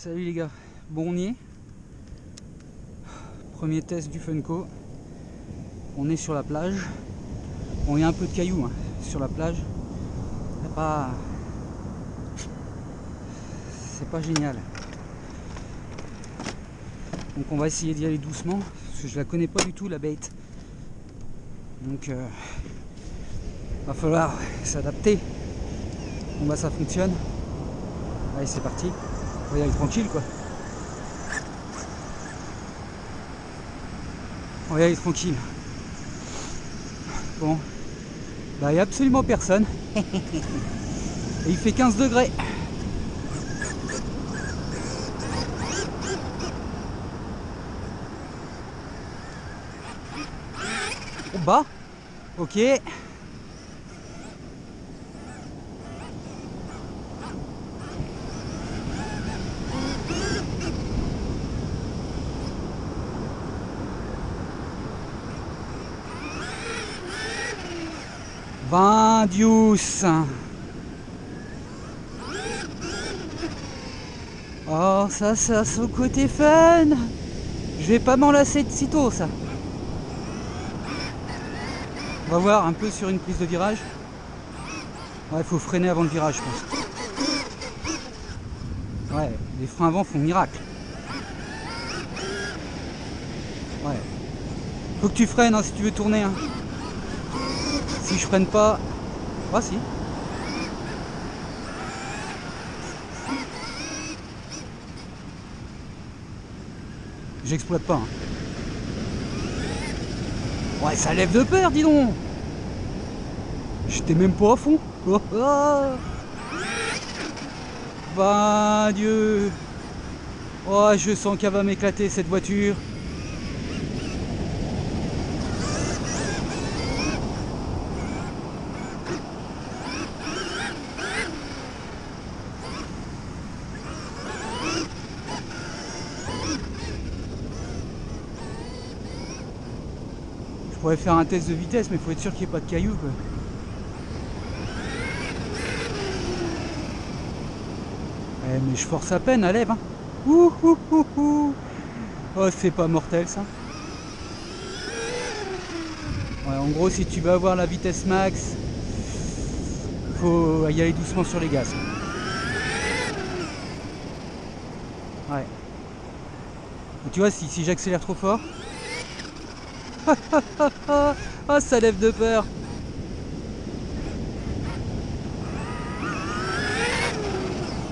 Salut les gars, bon on y est. Premier test du Funko. On est sur la plage. Bon, il y a un peu de cailloux hein, sur la plage. C'est pas génial. Donc on va essayer d'y aller doucement, parce que je la connais pas du tout la bête. Donc va falloir s'adapter. Bon bah ça fonctionne. Allez c'est parti. On va y aller tranquille quoi. On va y aller tranquille. Bon. Bah il n'y a absolument personne. Et il fait 15 degrés. Au bas. Ok. Vendius. Oh, ça, son côté fun. Je vais pas m'en lasser de sitôt, ça. On va voir un peu sur une prise de virage. Ouais, il faut freiner avant le virage, je pense. Ouais, les freins avant font miracle. Ouais. Faut que tu freines hein, si tu veux tourner. Hein. Si je freine pas... Ah si. J'exploite pas. Hein. Ouais, ça lève de peur, dis donc. J'étais même pas à fond. Oh, oh. Bah Dieu. Oh, je sens qu'elle va m'éclater cette voiture. Je pourrais faire un test de vitesse, mais il faut être sûr qu'il n'y ait pas de cailloux quoi. Ouais, mais je force à peine, à lève. Hein. Ouh, ouh, ouh, ouh. Oh, c'est pas mortel ça. Ouais, en gros, si tu veux avoir la vitesse max, faut y aller doucement sur les gaz. Ouais. Et tu vois, si j'accélère trop fort, oh, ça lève de peur.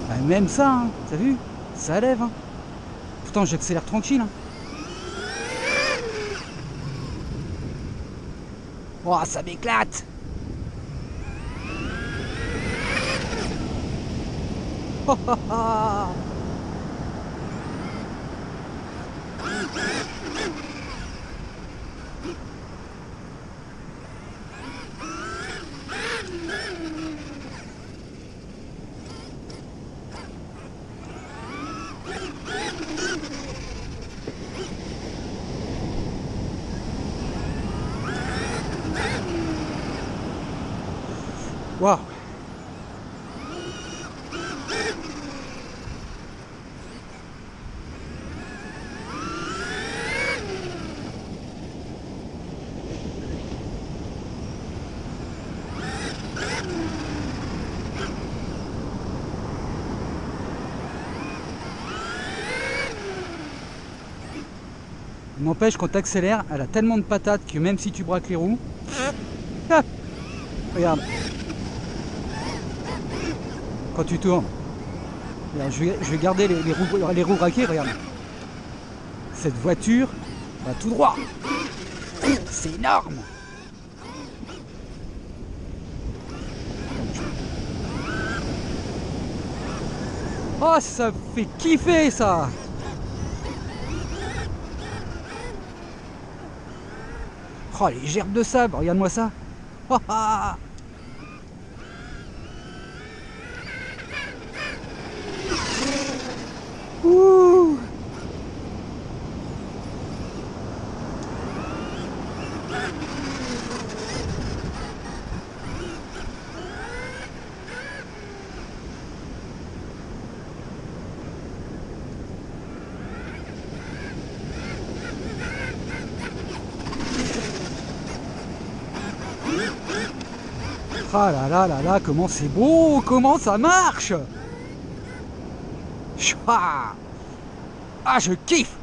Bah, même ça, hein, t'as vu? Ça lève. Hein. Pourtant, j'accélère tranquille. Hein. Oh, ça m'éclate. Oh, oh, oh. Waouh. N'empêche, quand tu accélères, elle a tellement de patates que même si tu braques les roues... Ah, regarde. Quand tu tournes. Regarde, je vais garder les roues braquées, regarde. Cette voiture va tout droit. C'est énorme. Oh, ça fait kiffer ça. Oh, les gerbes de sable, regarde-moi ça. Oh, ah. Ouh. Ah là là là là, comment c'est beau, comment ça marche. Ah, ah, je kiffe.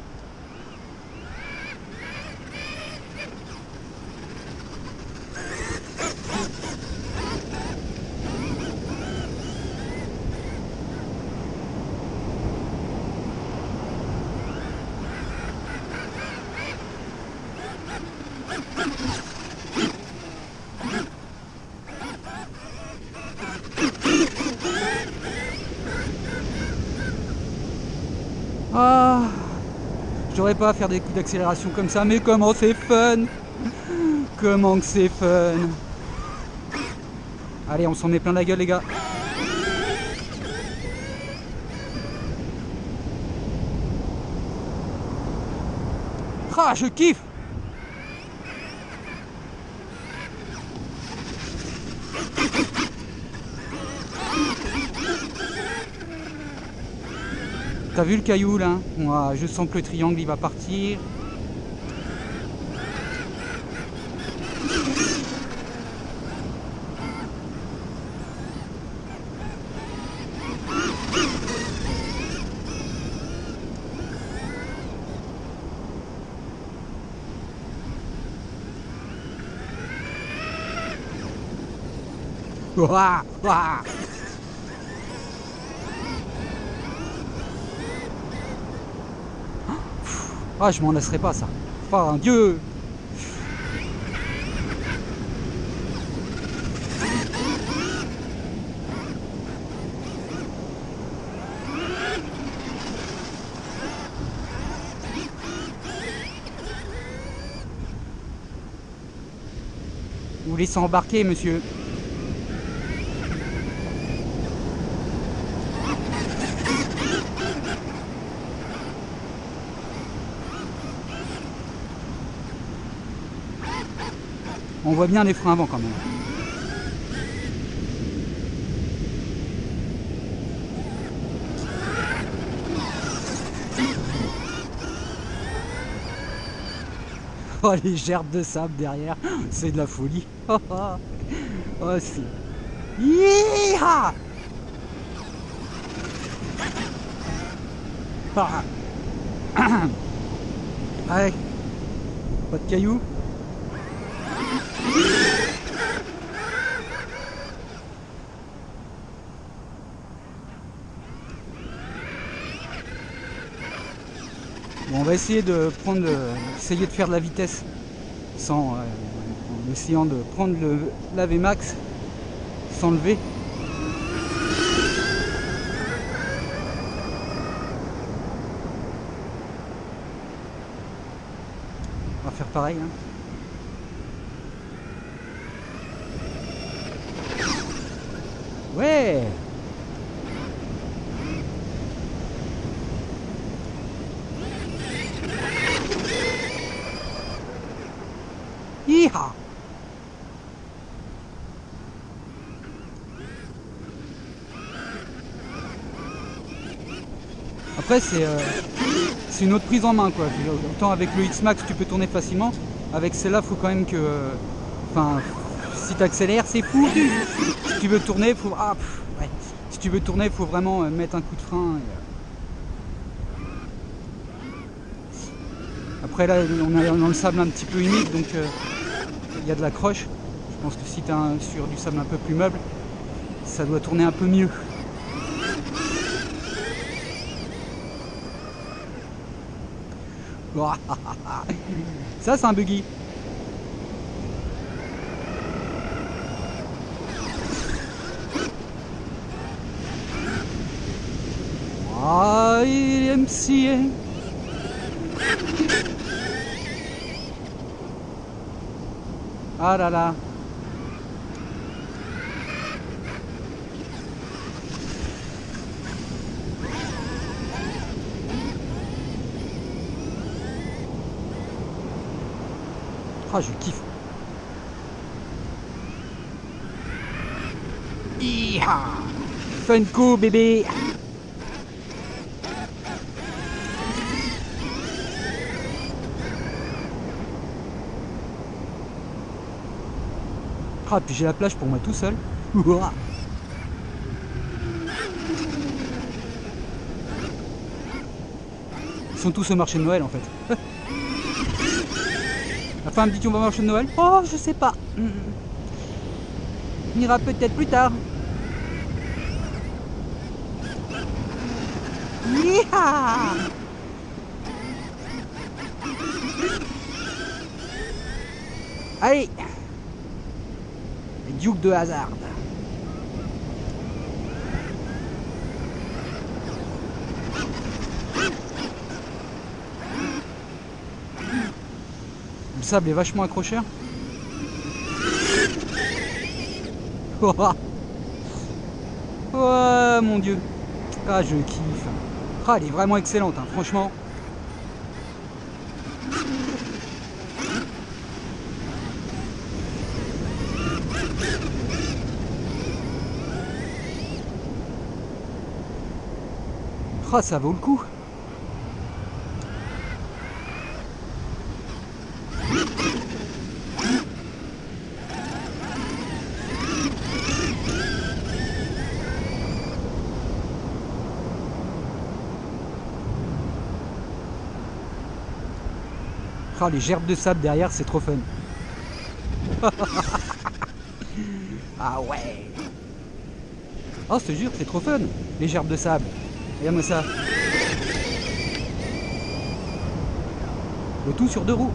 Ah, je devrais pas faire des coups d'accélération comme ça, mais comment c'est fun. Comment que c'est fun. Allez, on s'en met plein la gueule, les gars. Ah, je kiffe. T'as vu le caillou là? Moi, je sens que le triangle il va partir. Ouah, ouah. Ah, je m'en laisserai pas ça. Enfin, Dieu. Vous laissez embarquer, monsieur. On voit bien les freins avant quand même. Oh, les gerbes de sable derrière, c'est de la folie. Oh, c'est... Yeeha. Ah. Allez, pas de cailloux. Bon, on va essayer de prendre, essayer de faire de la vitesse sans, en essayant de prendre la Vmax sans lever. On va faire pareil. Hein. Ouais. Hi-ha. Après c'est une autre prise en main quoi. Autant avec le X-Max tu peux tourner facilement, avec celle-là faut quand même que, enfin, si tu accélères c'est fou. Si tu veux tourner faut, ouais. Si tu veux tourner faut vraiment mettre un coup de frein. Après là on est dans le sable un petit peu humide donc il y a de la croche. Je pense que si tu es sur du sable un peu plus meuble, ça doit tourner un peu mieux. Ça c'est un buggy. YMCA. Ah là là. Ah, je kiffe. Iha. Funko bébé. Ah, puis j'ai la plage pour moi tout seul. Ouah. Ils sont tous au marché de Noël en fait. La femme me dit qu'on va au marché de Noël. Oh, je sais pas. On ira peut-être plus tard. Yeeha! Allez! Les Duke de Hazard. Le sable est vachement accrocheur. Oh, mon dieu. Ah, je kiffe. Ah, elle est vraiment excellente, hein, franchement. Ah, ça vaut le coup. Ah, les gerbes de sable derrière, c'est trop fun. Ah ouais. Oh, je te jure, c'est trop fun, les gerbes de sable. Regarde-moi ça. Le tout sur 2 roues.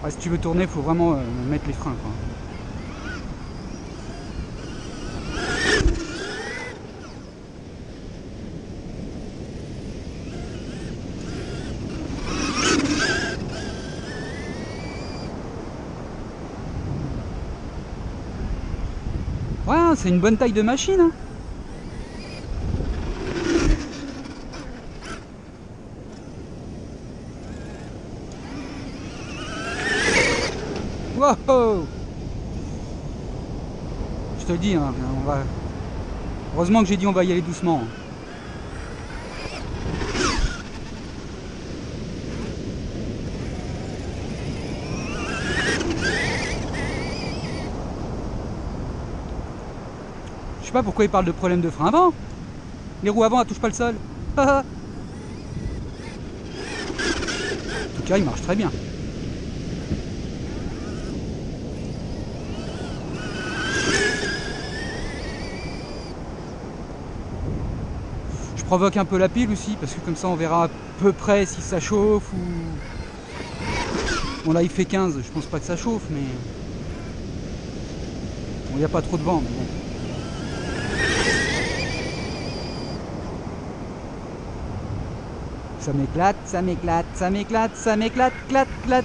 Ouais, si tu veux tourner, il faut vraiment mettre les freins, quoi. Ouais, c'est une bonne taille de machine, hein. Wow! Je te le dis, hein, on va... Heureusement que j'ai dit on va y aller doucement. Je sais pas pourquoi il parle de problème de frein avant. Les roues avant, elles touchent pas le sol. En tout cas, il marche très bien. Je provoque un peu la pile aussi, parce que comme ça on verra à peu près si ça chauffe ou... Bon là il fait 15, je pense pas que ça chauffe, mais... Bon, il n'y a pas trop de vent, mais bon. Ça m'éclate, ça m'éclate, ça m'éclate, ça m'éclate, clate, clate.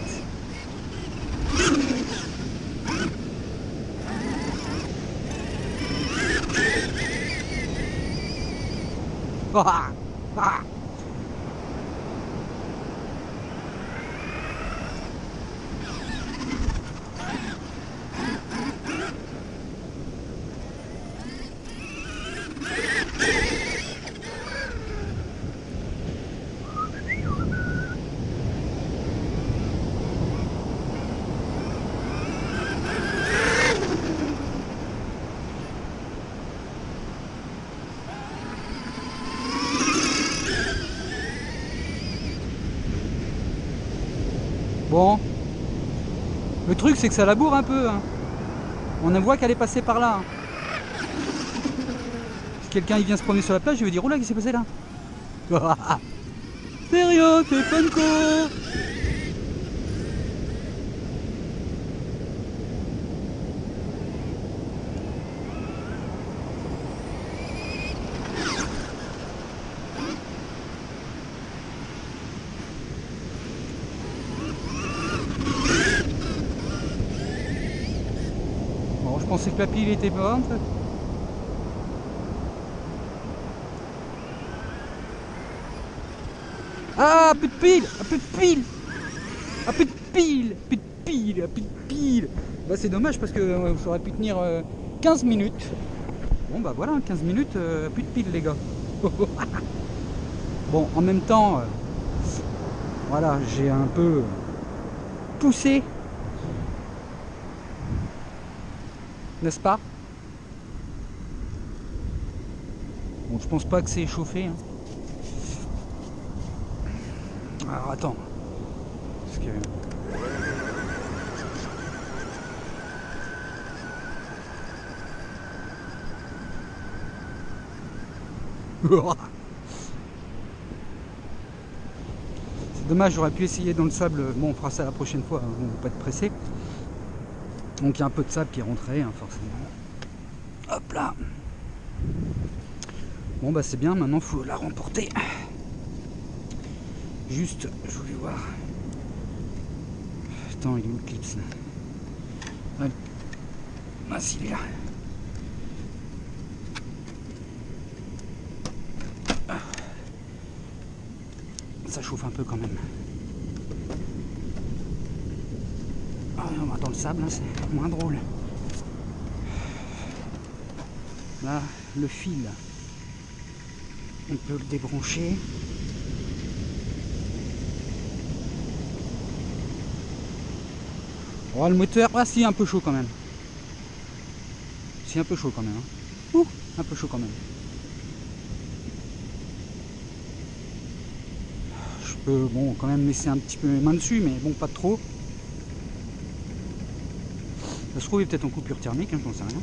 Ah, ah. Bon, le truc c'est que ça laboure un peu, hein. On voit qu'elle est passée par là, hein. Si quelqu'un il vient se promener sur la plage, je vais dire oh là, qu'est-ce qui s'est passé là? Sérieux, t'es fun co. Bon, je pensais que la pile était bonne. Ah, plus de pile! Ah, plus de pile! Ah, plus de pile! Plus de pile, plus de pile. Bah c'est dommage parce que ça aurait pu tenir 15 minutes. Bon bah voilà, 15 minutes, plus de pile les gars. Bon, en même temps, voilà, j'ai un peu poussé, n'est-ce pas? Bon, je pense pas que c'est échauffé. Hein. Alors attends, parce que... C'est dommage, j'aurais pu essayer dans le sable. Bon, on fera ça la prochaine fois, hein, on va pas être pressé. Donc il y a un peu de sable qui est rentré, hein, forcément. Hop là. Bon bah c'est bien, maintenant faut la remporter. Juste, je voulais voir. Attends, il est où le clips là? Ah si, il est là. Ça chauffe un peu quand même. Ah, on va dans le sable, hein, c'est moins drôle. Là, le fil, on peut le débrancher. Oh, le moteur, ah si, un peu chaud quand même. Si, un peu chaud quand même. Hein. Ouh, un peu chaud quand même. Je peux, bon, quand même laisser un petit peu mes mains dessus, mais bon, pas trop. Ça se trouve, il est peut-être en coupure thermique, hein, j'en sais rien.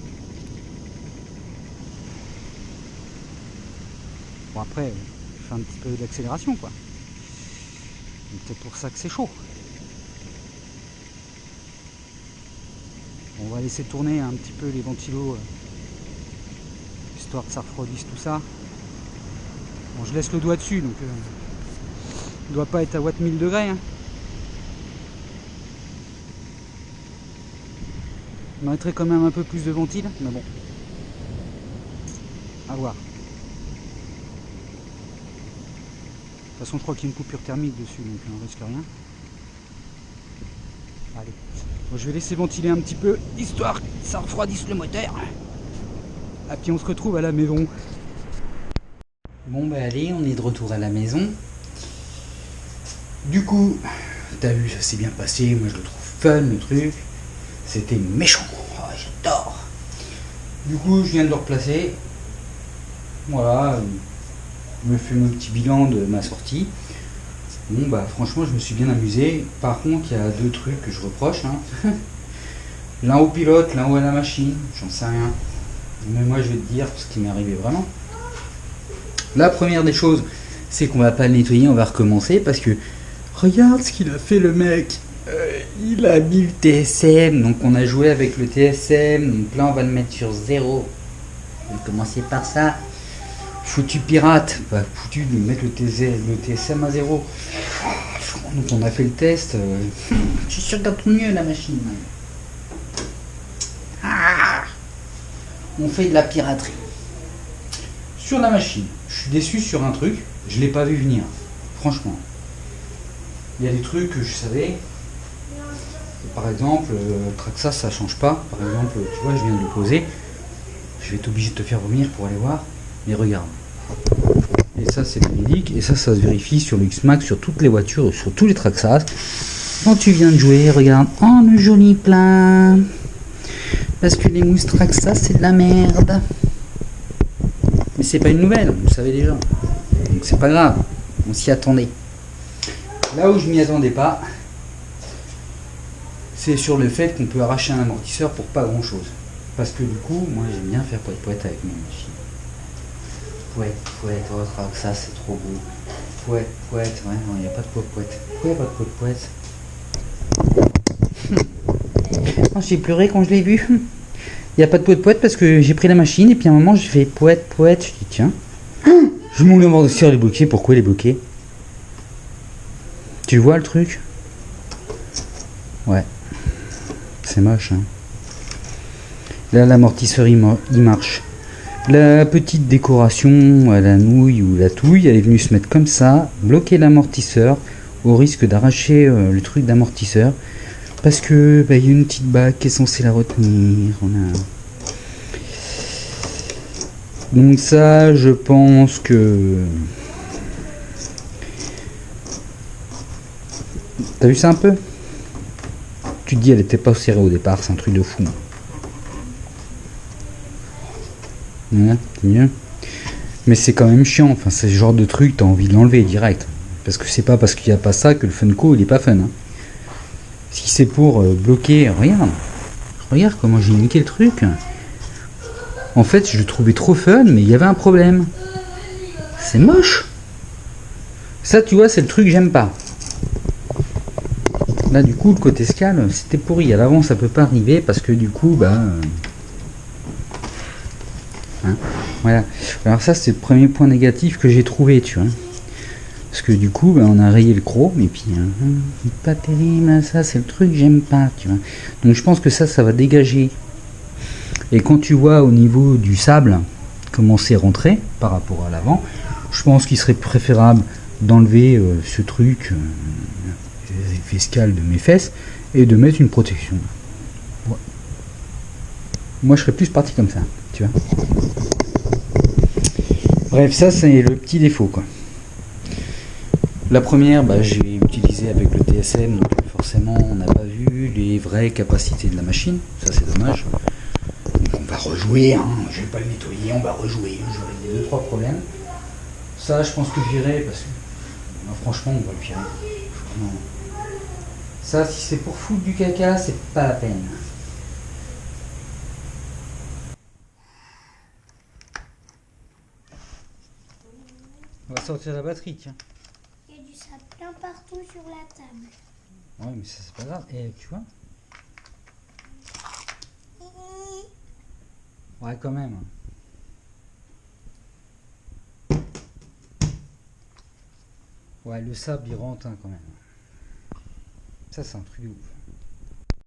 Bon, après, je fais un petit peu d'accélération, quoi. C'est peut-être pour ça que c'est chaud. On va laisser tourner un petit peu les ventilos, histoire que ça refroidisse tout ça. Bon, je laisse le doigt dessus, donc il doit pas être à watt 1000 degrés. Hein. On mettrait quand même un peu plus de ventile, mais bon. À voir. De toute façon, je crois qu'il y a une coupure thermique dessus, donc on risque rien. Allez. Bon, je vais laisser ventiler un petit peu, histoire que ça refroidisse le moteur. Et puis on se retrouve à la maison. Bon bah allez, on est de retour à la maison. Du coup, t'as vu, ça s'est bien passé. Moi je le trouve fun le truc. C'était méchant. Oh, j'adore. Du coup, je viens de le replacer. Voilà. Je me fais mon petit bilan de ma sortie. Bon bah franchement je me suis bien amusé. Par contre il y a deux trucs que je reproche. Hein. L'un au pilote, l'un à la machine. J'en sais rien. Mais moi je vais te dire ce qui m'est arrivé vraiment. La première des choses, c'est qu'on va pas le nettoyer, on va recommencer parce que regarde ce qu'il a fait le mec. Il a mis le TSM, donc on a joué avec le TSM, donc là on va le mettre sur 0. On va commencer par ça. Foutu pirate, bah, foutu de mettre le TSM à 0. Donc on a fait le test. Je suis sûr qu'elle tourne mieux la machine. On fait de la piraterie. Sur la machine, je suis déçu sur un truc, je l'ai pas vu venir. Franchement. Il y a des trucs que je savais. Par exemple, Traxxas ça change pas. Par exemple, tu vois, je viens de le poser. Je vais être obligé de te faire revenir pour aller voir. Mais regarde. Et ça c'est véridique. Et ça se vérifie sur le X-Max, sur toutes les voitures, sur tous les Traxxas. Quand tu viens de jouer, regarde. Oh le joli plein. Parce que les mousses Traxxas c'est de la merde. Mais c'est pas une nouvelle, vous le savez déjà. Donc c'est pas grave. On s'y attendait. Là où je m'y attendais pas, c'est sur le fait qu'on peut arracher un amortisseur pour pas grand chose. Parce que du coup, moi j'aime bien faire poète avec mes machines. Poète, oh Traxxas c'est trop beau. Poète, ouais, non, il n'y a pas de poète. Pourquoi il n'y a pas de poète? Oh, j'ai pleuré quand je l'ai vu. Il n'y a pas de poète parce que j'ai pris la machine et puis à un moment j'ai fait poète. Je dis tiens, je m'en amortisseur les bloquer. Pourquoi les bloquer? Tu vois le truc? Ouais. C'est moche, hein. Là, l'amortisseur, il marche. La petite décoration à la nouille ou la touille, elle est venue se mettre comme ça, bloquer l'amortisseur, au risque d'arracher le truc d'amortisseur. Parce que bah, y a une petite bague qui est censée la retenir. Donc ça, je pense que... T'as vu ça un peu? Tu te dis, elle était pas serrée au départ, c'est un truc de fou. Voilà, c'est mieux. Mais c'est quand même chiant, enfin c'est le genre de truc, t'as envie de l'enlever direct. Parce que c'est pas parce qu'il n'y a pas ça que le Funko il est pas fun. Hein. Si c'est pour bloquer, regarde comment j'ai niqué le truc. En fait, je le trouvais trop fun, mais il y avait un problème. C'est moche. Ça, tu vois, c'est le truc que j'aime pas. Là, du coup, le côté escale, c'était pourri. À l'avant, ça peut pas arriver parce que du coup, bah... Hein, voilà. Alors ça, c'est le premier point négatif que j'ai trouvé, tu vois. Parce que du coup, bah, on a rayé le chrome et puis... pas terrible, ça, c'est le truc que j'aime pas, tu vois. Donc je pense que ça va dégager. Et quand tu vois au niveau du sable comment c'est rentré par rapport à l'avant, je pense qu'il serait préférable d'enlever ce truc fiscal de mes fesses et de mettre une protection. Ouais. Moi je serais plus parti comme ça, tu vois. Bref, ça c'est le petit défaut quoi. La première, bah, j'ai utilisé avec le TSM, donc forcément on n'a pas vu les vraies capacités de la machine, ça c'est dommage. Donc on va rejouer, hein. Je vais pas le nettoyer, on va rejouer, je vais régler 2-3 problèmes. Ça je pense que je virerai parce que bah, franchement on va le virer. Vraiment. Ça si c'est pour foutre du caca, c'est pas la peine. On va sortir la batterie, tiens. Il y a du sable plein partout sur la table. Ouais mais ça c'est pas grave, et tu vois. Ouais quand même. Ouais le sable il rentre hein, quand même. Ça c'est un truc de ouf.